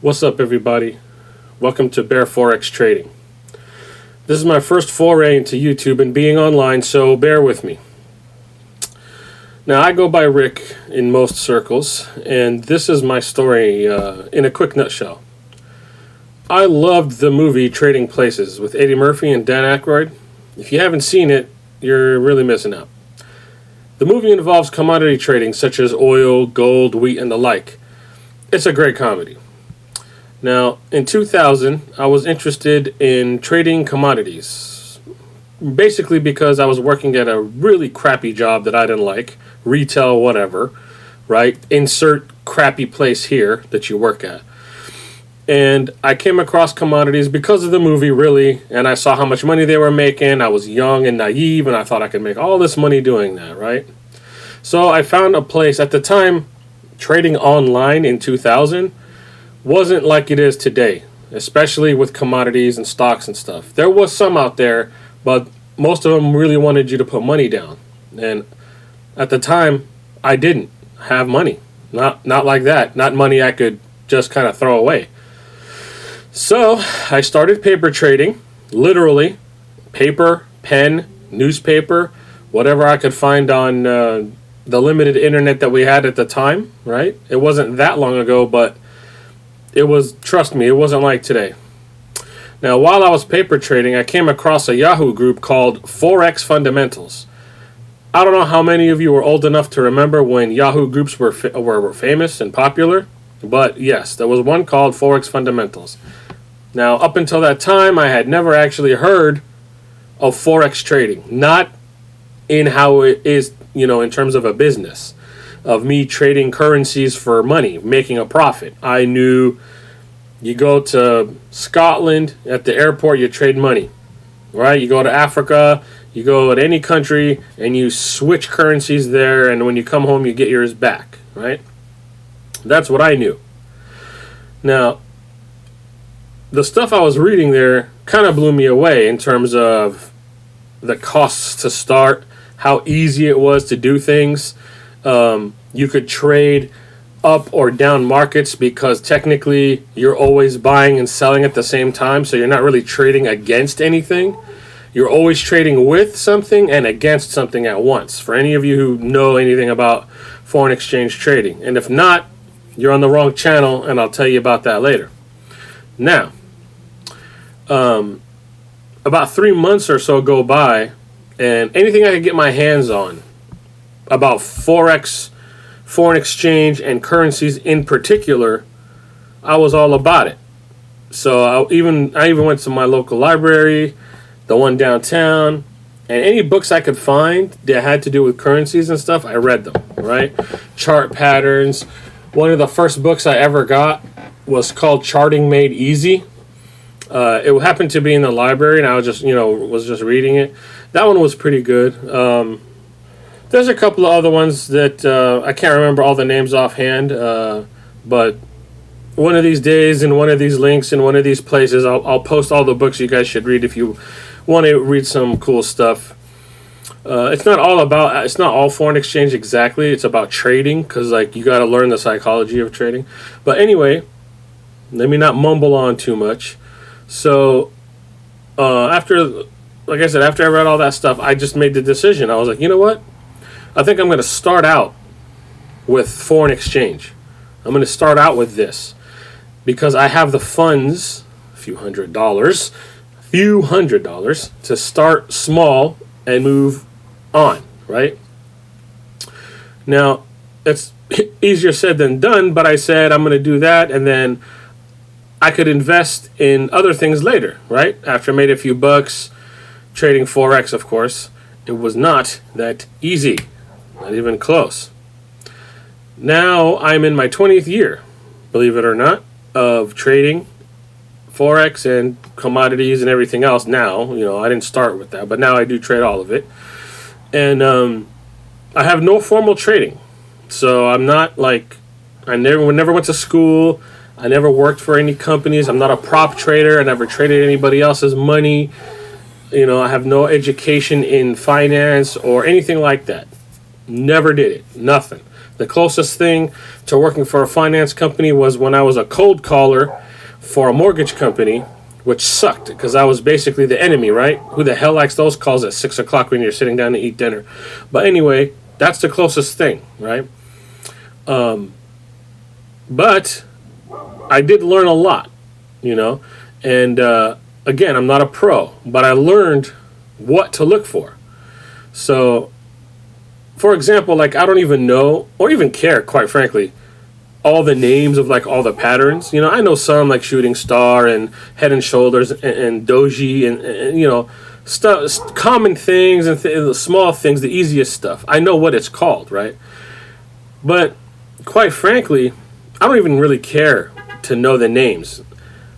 What's up, everybody? Welcome to Bear Forex Trading. This is my first foray into YouTube and being online, so bear with me. Now, I go by Rick in most circles, and this is my story in a quick nutshell. I loved the movie Trading Places with Eddie Murphy and Dan Aykroyd. If you haven't seen it, you're really missing out. The movie involves commodity trading such as oil, gold, wheat, and the like. It's a great comedy. Now, in 2000, I was interested in trading commodities, basically because I was working at a really crappy job that I didn't like, retail, whatever, right? Insert crappy place here that you work at. And I came across commodities because of the movie, really, and I saw how much money they were making. I was young and naive, and I thought I could make all this money doing that, right? So I found a place. At the time, trading online in 2000 wasn't like it is today, especially with commodities and stocks and stuff. There was some out there, but most of them really wanted you to put money down. And at the time, I didn't have money. Not like that. Not money I could just kind of throw away. So I started paper trading, literally, paper, pen, newspaper, whatever I could find on the limited internet that we had at the time, right? It wasn't that long ago, but it was, trust me, it wasn't like today. Now, while I was paper trading, I came across a Yahoo group called Forex Fundamentals. I don't know how many of you were old enough to remember when Yahoo groups were famous and popular, but yes, there was one called Forex Fundamentals. Now, up until that time, I had never actually heard of Forex trading, not in how it is, in terms of a business, of me trading currencies for money, making a profit. I knew you go to Scotland, at the airport, you trade money, right? You go to Africa, you go to any country, and you switch currencies there, and when you come home, you get yours back, right? That's what I knew. Now, the stuff I was reading there kind of blew me away in terms of the costs to start, how easy it was to do things. You could trade up or down markets because technically you're always buying and selling at the same time, so you're not really trading against anything. You're always trading with something and against something at once, for any of you who know anything about foreign exchange trading. And if not, you're on the wrong channel, and I'll tell you about that later. Now, about 3 months or so go by, and anything I could get my hands on about Forex, foreign exchange, and currencies in particular, I was all about it. So I even went to my local library, the one downtown, and any books I could find that had to do with currencies and stuff, I read them, right? Chart patterns. One of the first books I ever got was called Charting Made Easy. It happened to be in the library, and I was just reading it. That one was pretty good. There's a couple of other ones that I can't remember all the names offhand, but one of these days in one of these links in one of these places, I'll post all the books you guys should read if you want to read some cool stuff. It's not all foreign exchange exactly. It's about trading, because you got to learn the psychology of trading. But anyway, let me not mumble on too much. So after I read all that stuff, I just made the decision. I was like, you know what? I think I'm going to start out with foreign exchange. I'm going to start out with this because I have the funds, a few hundred dollars, to start small and move on, right? Now, it's easier said than done, but I said I'm going to do that, and then I could invest in other things later, right? After I made a few bucks trading Forex, of course, it was not that easy. Not even close. Now I'm in my 20th year, believe it or not, of trading Forex and commodities and everything else now. I didn't start with that, but now I do trade all of it. And I have no formal trading. So I'm not I never went to school. I never worked for any companies. I'm not a prop trader. I never traded anybody else's money. I have no education in finance or anything like that. Never did it. Nothing. The closest thing to working for a finance company was when I was a cold caller for a mortgage company, which sucked because I was basically the enemy, right? Who the hell likes those calls at 6 o'clock when you're sitting down to eat dinner? But anyway, that's the closest thing, right? But I did learn a lot, and again, I'm not a pro, but I learned what to look for. So, for example, like I don't even know or even care, quite frankly, all the names of like all the patterns. I know some like shooting star and head and shoulders and doji and stuff, common things and the small things, the easiest stuff. I know what it's called, right? But quite frankly, I don't even really care to know the names.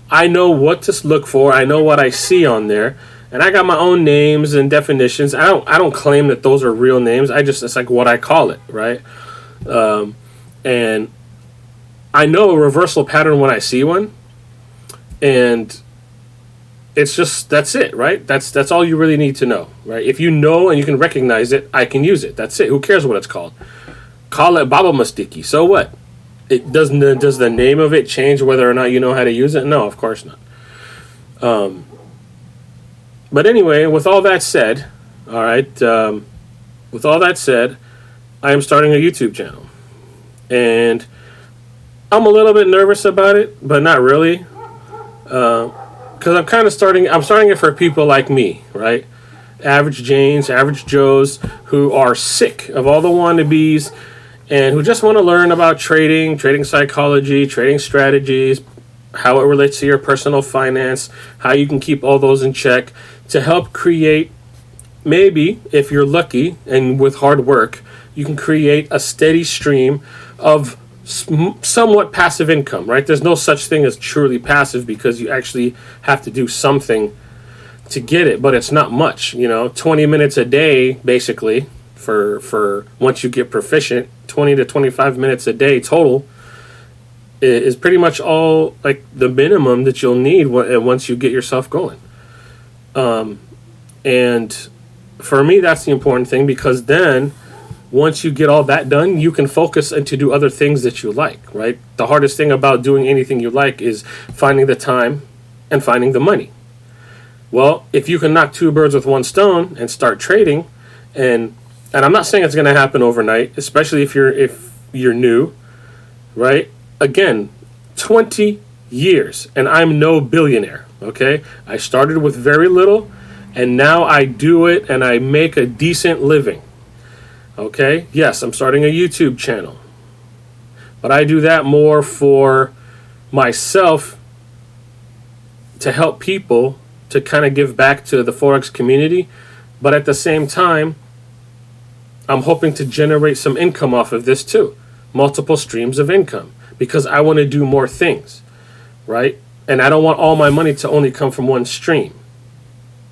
I know what to look for. I know what I see on there. And I got my own names and definitions. I don't claim that those are real names. It's like what I call it, right? And I know a reversal pattern when I see one. And it's just, that's it, right? That's all you really need to know, right? If you know and you can recognize it, I can use it. That's it. Who cares what it's called? Call it Baba Mastiki. So what? Does the name of it change whether or not you know how to use it? No, of course not. But anyway, with all that said, all right, with all that said, I am starting a YouTube channel. And I'm a little bit nervous about it, but not really. Because I'm starting it for people like me, right? Average Janes, average Joes who are sick of all the wannabes and who just want to learn about trading psychology, trading strategies, how it relates to your personal finance, how you can keep all those in check to help create, maybe, if you're lucky and with hard work, you can create a steady stream of somewhat passive income, right? There's no such thing as truly passive because you actually have to do something to get it, but it's not much, 20 minutes a day, basically, for once you get proficient, 20 to 25 minutes a day total is pretty much all like the minimum that you'll need once you get yourself going. And for me, that's the important thing because then once you get all that done, you can focus and to do other things that you like, right? The hardest thing about doing anything you like is finding the time and finding the money. Well, if you can knock two birds with one stone and start trading, and I'm not saying it's going to happen overnight, especially if you're new, right? Again, 20 years, and I'm no billionaire, okay? I started with very little, and now I do it, and I make a decent living, okay? Yes, I'm starting a YouTube channel, but I do that more for myself to help people to kind of give back to the Forex community, but at the same time, I'm hoping to generate some income off of this too, multiple streams of income. Because I want to do more things, right? And I don't want all my money to only come from one stream.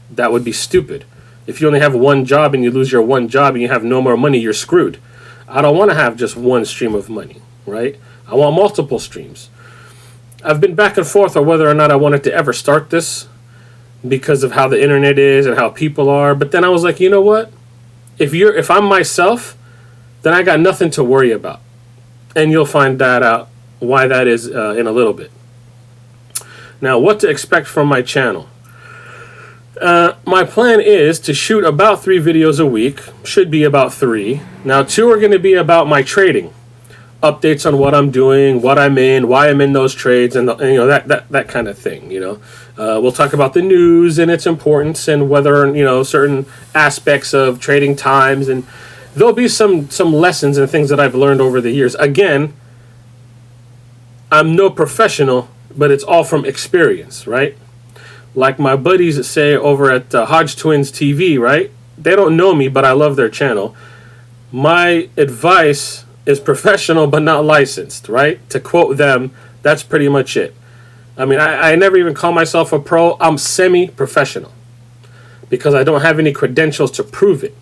That would be stupid. If you only have one job and you lose your one job and you have no more money, you're screwed. I don't want to have just one stream of money, right? I want multiple streams. I've been back and forth on whether or not I wanted to ever start this because of how the internet is and how people are. But then I was like, you know what? If I'm myself, then I got nothing to worry about. And you'll find that out why that is in a little bit. Now, what to expect from my channel. My plan is to shoot about 3 videos a week. Should be about 3. Now, 2 are going to be about my trading. Updates on what I'm doing, what I'm in, why I'm in those trades, and that kind of thing. We'll talk about the news and its importance and whether certain aspects of trading times, and there'll be some lessons and things that I've learned over the years. Again, I'm no professional, but it's all from experience, right? Like my buddies that say over at Hodge Twins TV, right? They don't know me, but I love their channel. My advice is professional but not licensed, right? To quote them, that's pretty much it. I mean, I never even call myself a pro. I'm semi-professional because I don't have any credentials to prove it.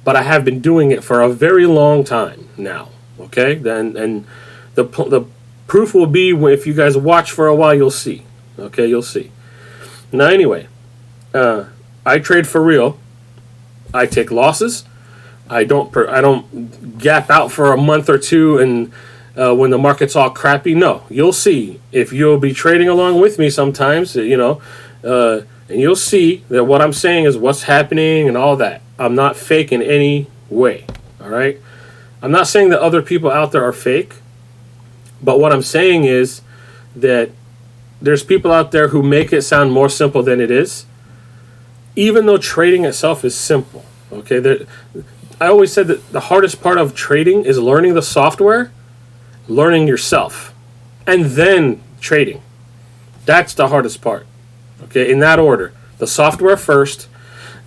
But I have been doing it for a very long time now, okay? And the proof will be if you guys watch for a while, you'll see, okay? You'll see. Now, anyway, I trade for real. I take losses. I don't gap out for a month or two and when the market's all crappy. No, you'll see if you'll be trading along with me sometimes, and you'll see that what I'm saying is what's happening and all that. I'm not fake in any way. All right. I'm not saying that other people out there are fake, but what I'm saying is that there's people out there who make it sound more simple than it is, even though trading itself is simple. Okay. I always said that the hardest part of trading is learning the software, learning yourself, and then trading. That's the hardest part. Okay, in that order. The software first,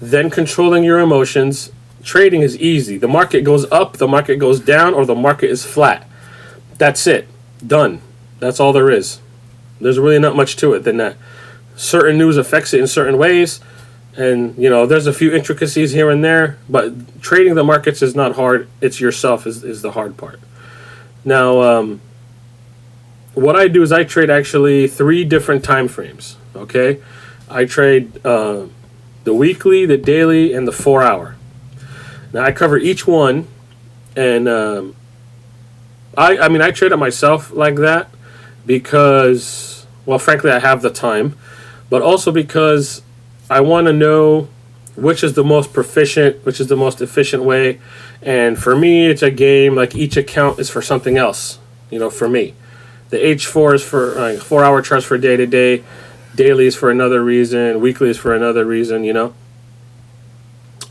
then controlling your emotions. Trading is easy. The market goes up, the market goes down, or the market is flat. That's it. Done. That's all there is. There's really not much to it than that. Certain news affects it in certain ways. And, there's a few intricacies here and there, but trading the markets is not hard. It's yourself is the hard part. Now, what I do is I trade actually 3 different time frames, okay? I trade the weekly, the daily, and the 4-hour. Now, I cover each one, and I trade it myself like that because, well, frankly, I have the time, but also because I want to know which is the most proficient, which is the most efficient way. And for me, it's a game. Like each account is for something else, for me. The H4 is for 4-hour charts for day to day. Daily is for another reason. Weekly is for another reason,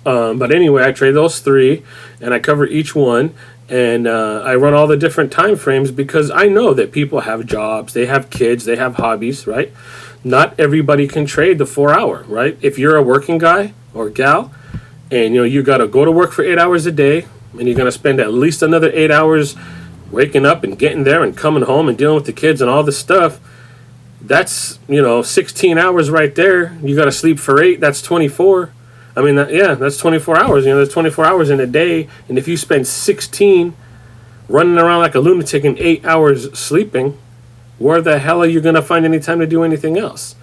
But anyway, I trade those 3 and I cover each one. And I run all the different time frames because I know that people have jobs, they have kids, they have hobbies, right? Not everybody can trade the 4-hour, right? If you're a working guy or gal and you got to go to work for 8 hours a day and you're going to spend at least another 8 hours waking up and getting there and coming home and dealing with the kids and all this stuff, that's 16 hours right there. You got to sleep for 8, that's 24. I mean, that's 24 hours. There's 24 hours in a day, and if you spend 16 running around like a lunatic and 8 hours sleeping, where the hell are you going to find any time to do anything else?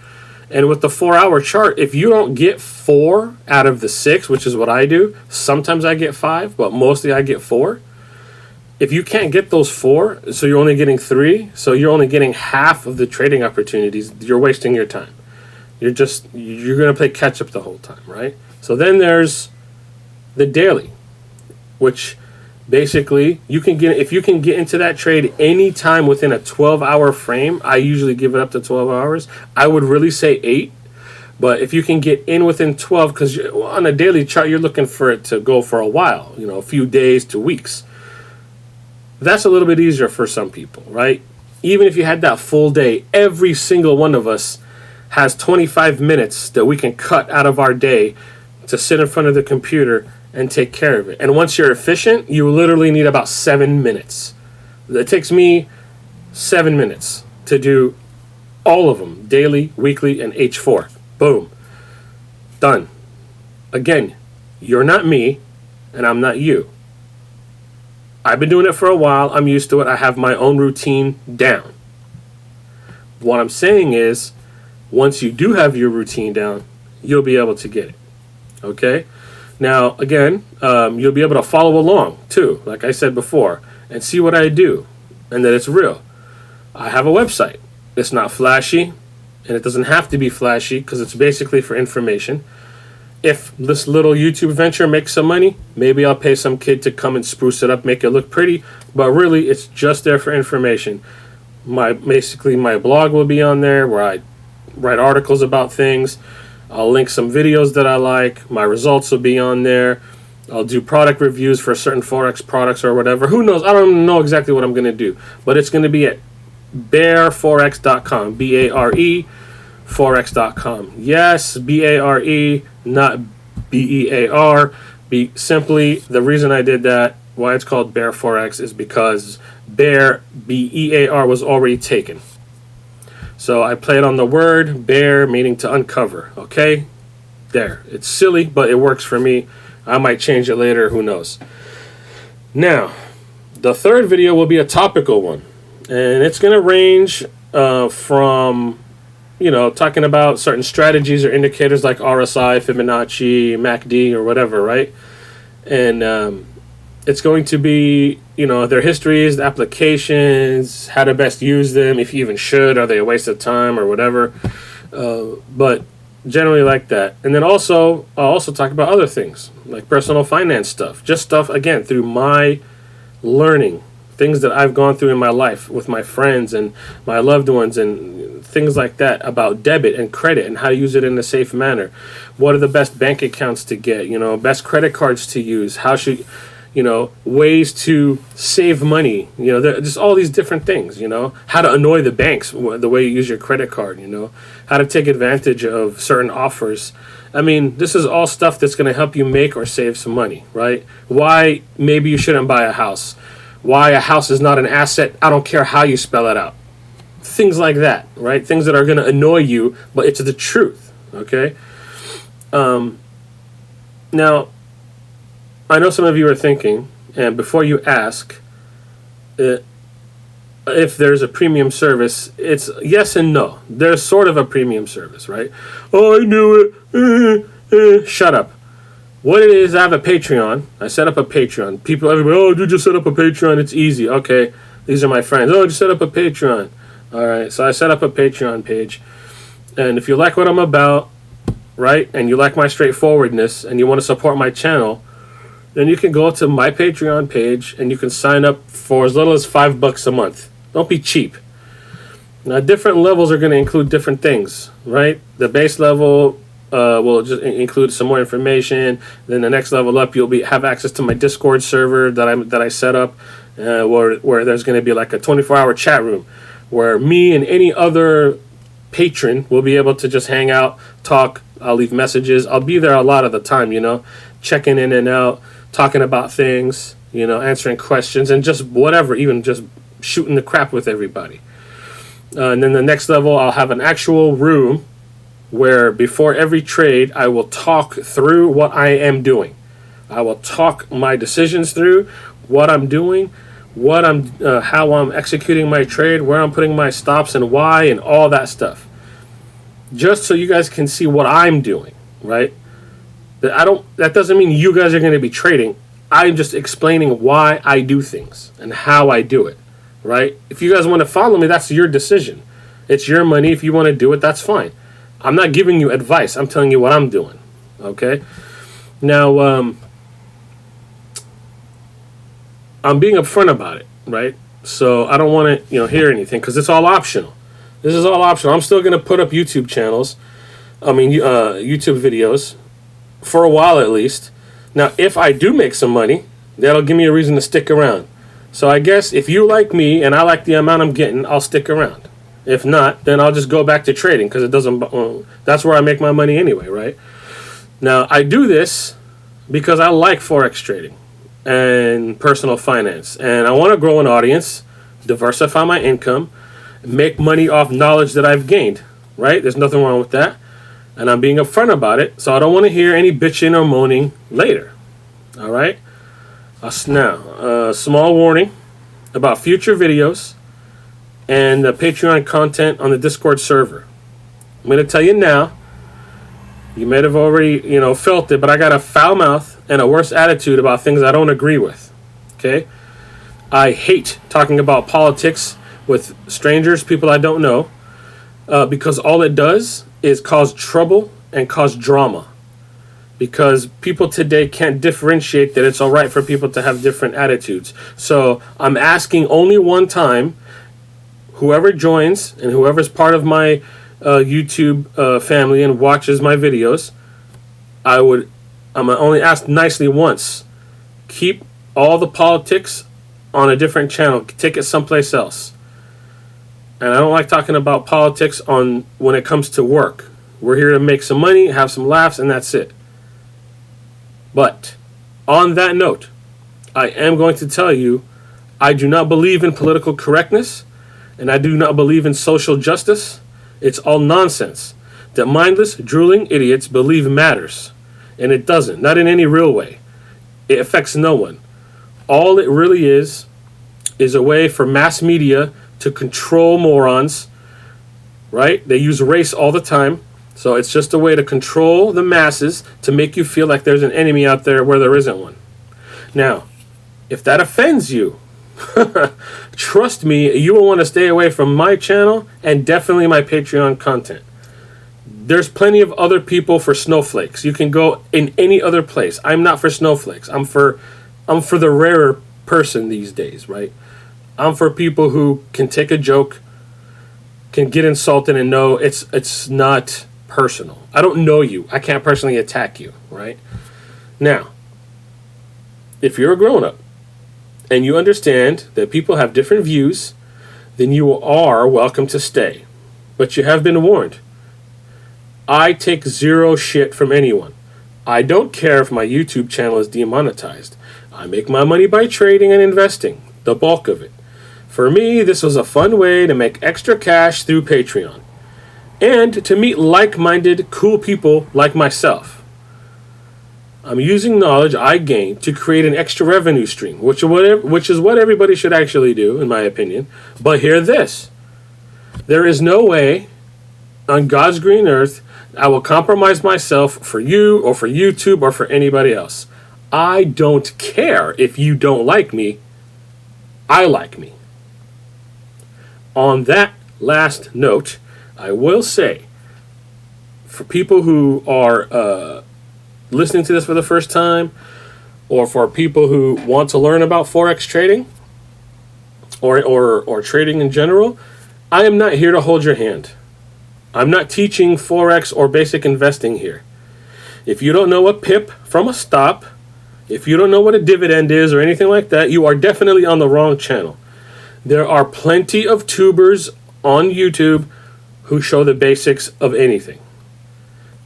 And with the 4-hour chart, if you don't get 4 out of the 6, which is what I do, sometimes I get 5, but mostly I get 4. If you can't get those 4, so you're only getting 3, so you're only getting half of the trading opportunities, you're wasting your time. You're going to play catch up the whole time, right? So then there's the daily, which basically if you can get into that trade anytime within a 12-hour frame. I usually give it up to 12 hours. I would really say 8, but if you can get in within 12, because on a daily chart you're looking for it to go for a while, a few days to weeks. That's a little bit easier for some people, right? Even if you had that full day, every single one of us has 25 minutes that we can cut out of our day to sit in front of the computer and take care of it. And once you're efficient, you literally need about 7 minutes. It takes me 7 minutes to do all of them, daily, weekly, and H4. Boom. Done. Again, you're not me, and I'm not you. I've been doing it for a while. I'm used to it. I have my own routine down. What I'm saying is, once you do have your routine down, you'll be able to get it. Okay? Now, again, you'll be able to follow along, too, like I said before, and see what I do, and that it's real. I have a website. It's not flashy, and it doesn't have to be flashy because it's basically for information. If this little YouTube venture makes some money, maybe I'll pay some kid to come and spruce it up, make it look pretty, but really it's just there for information. Basically my blog will be on there where I write articles about things. I'll link some videos that I like. My results will be on there. I'll do product reviews for certain Forex products or whatever. Who knows? I don't know exactly what I'm going to do, but it's going to be at bareforex.com, B-A-R-E, forex.com. Yes, B-A-R-E, not B-E-A-R. Simply, the reason I did that, why it's called Bear Forex, is because Bear, B-E-A-R, was already taken. So I played on the word bear, meaning to uncover. Okay? There. It's silly, but it works for me. I might change it later. Who knows? Now, the third video will be a topical one. And it's going to range from, talking about certain strategies or indicators like RSI, Fibonacci, MACD, or whatever, right? and it's going to be, their histories, the applications, how to best use them, if you even should, are they a waste of time or whatever. But generally like that. And then I'll also talk about other things like personal finance stuff, just stuff again through my learning, things that I've gone through in my life with my friends and my loved ones, and things like that about debit and credit and how to use it in a safe manner. What are the best bank accounts to get, best credit cards to use, ways to save money, just all these different things, how to annoy the banks, the way you use your credit card, how to take advantage of certain offers. I mean, this is all stuff that's going to help you make or save some money, right? Why maybe you shouldn't buy a house. Why a house is not an asset. I don't care how you spell it out. Things like that, right? Things that are going to annoy you, but it's the truth, okay? Now, I know some of you are thinking, and before you ask if there's a premium service, it's yes and no. There's sort of a premium service, right? Oh, I knew it. Shut up. What it is, I have a Patreon. I set up a Patreon. Everybody, dude, just set up a Patreon. It's easy. Okay, these are my friends. Oh, just set up a Patreon. All right, so I set up a Patreon page. And if you like what I'm about, right, and you like my straightforwardness, and you want to support my channel, then you can go to my Patreon page and you can sign up for as little as $5 a month. Don't be cheap. Now, different levels are going to include different things, right? The base level will just include some more information. Then the next level up, you'll have access to my Discord server that I set up, where there's going to be like a 24-hour chat room where me and any other patron will be able to just hang out, talk. I'll leave messages. I'll be there a lot of the time, checking in and out, talking about things, answering questions, and just whatever, even just shooting the crap with everybody. And then the next level, I'll have an actual room where before every trade, I will talk through what I am doing. I will talk my decisions through, what I'm doing, how I'm executing my trade, where I'm putting my stops and why, and all that stuff. Just so you guys can see what I'm doing, right? That doesn't mean you guys are going to be trading. I'm just explaining why I do things and how I do it, right? If you guys want to follow me, that's your decision. It's your money. If you want to do it, that's fine. I'm not giving you advice. I'm telling you what I'm doing, okay? Now, I'm being upfront about it, right? So I don't want to, hear anything because it's all optional. This is all optional. I'm still going to put up YouTube videos for a while at least. Now, if I do make some money, that'll give me a reason to stick around. So I guess if you like me and I like the amount I'm getting, I'll stick around. If not, then I'll just go back to trading because that's where I make my money anyway, right? Now, I do this because I like Forex trading and personal finance. And I want to grow an audience, diversify my income, make money off knowledge that I've gained, right? There's nothing wrong with that. And I'm being upfront about it, so I don't want to hear any bitching or moaning later. All right? Now, small warning about future videos and the Patreon content on the Discord server. I'm going to tell you now. You might have already, felt it, but I got a foul mouth and a worse attitude about things I don't agree with. Okay? I hate talking about politics with strangers, people I don't know, because all it does is cause trouble and cause drama. Because people today can't differentiate that it's all right for people to have different attitudes. So I'm asking only one time, whoever joins and whoever's part of my YouTube family and watches my videos, I'm only asked nicely once. Keep all the politics on a different channel. Take it someplace else. And I don't like talking about politics when it comes to work. We're here to make some money, have some laughs, and that's it. But on that note, I am going to tell you I do not believe in political correctness, and I do not believe in social justice. It's all nonsense that mindless, drooling idiots believe matters. And it doesn't, not in any real way. It affects no one. All it really is a way for mass media to control morons, right? They use race all the time. So it's just a way to control the masses to make you feel like there's an enemy out there where there isn't one. Now, if that offends you, trust me, you will want to stay away from my channel and definitely my Patreon content. There's plenty of other people for snowflakes. You can go in any other place. I'm not for snowflakes. I'm for the rarer person these days, right? I'm for people who can take a joke, can get insulted and know it's not personal. I don't know you. I can't personally attack you, right? Now, if you're a grown-up and you understand that people have different views, then you are welcome to stay. But you have been warned. I take zero shit from anyone. I don't care if my YouTube channel is demonetized. I make my money by trading and investing, the bulk of it. For me, this was a fun way to make extra cash through Patreon and to meet like-minded, cool people like myself. I'm using knowledge I gained to create an extra revenue stream, which is what everybody should actually do, in my opinion. But hear this. There is no way on God's green earth I will compromise myself for you or for YouTube or for anybody else. I don't care if you don't like me. I like me. On that last note, I will say, for people who are listening to this for the first time, or for people who want to learn about Forex trading, or trading in general, I am not here to hold your hand. I'm not teaching Forex or basic investing here. If you don't know a pip from a stop, if you don't know what a dividend is or anything like that, you are definitely on the wrong channel. There are plenty of tubers on YouTube who show the basics of anything.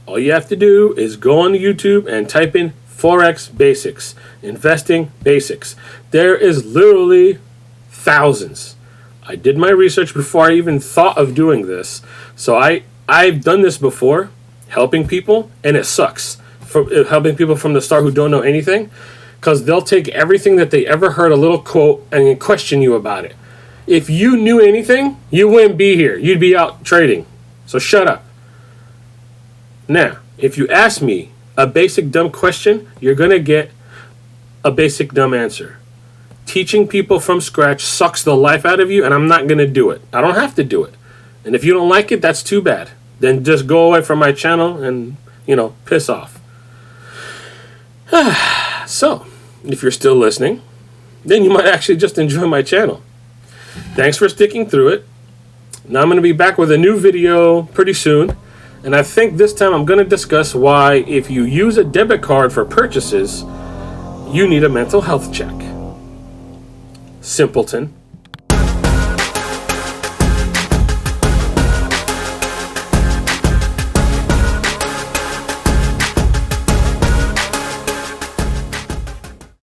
All you have to do is go on YouTube and type in Forex basics, investing basics. There is literally thousands. I did my research before I even thought of doing this. So I've done this before, helping people, and it sucks. Helping people from the start who don't know anything, because they'll take everything that they ever heard, a little quote, and question you about it. If you knew anything, you wouldn't be here. You'd be out trading. So shut up. Now, if you ask me a basic dumb question, you're going to get a basic dumb answer. Teaching people from scratch sucks the life out of you, and I'm not going to do it. I don't have to do it. And if you don't like it, that's too bad. Then just go away from my channel and, piss off. So, if you're still listening, then you might actually just enjoy my channel. Thanks for sticking through it. Now I'm going to be back with a new video pretty soon. And I think this time I'm going to discuss why, if you use a debit card for purchases, you need a mental health check. Simpleton.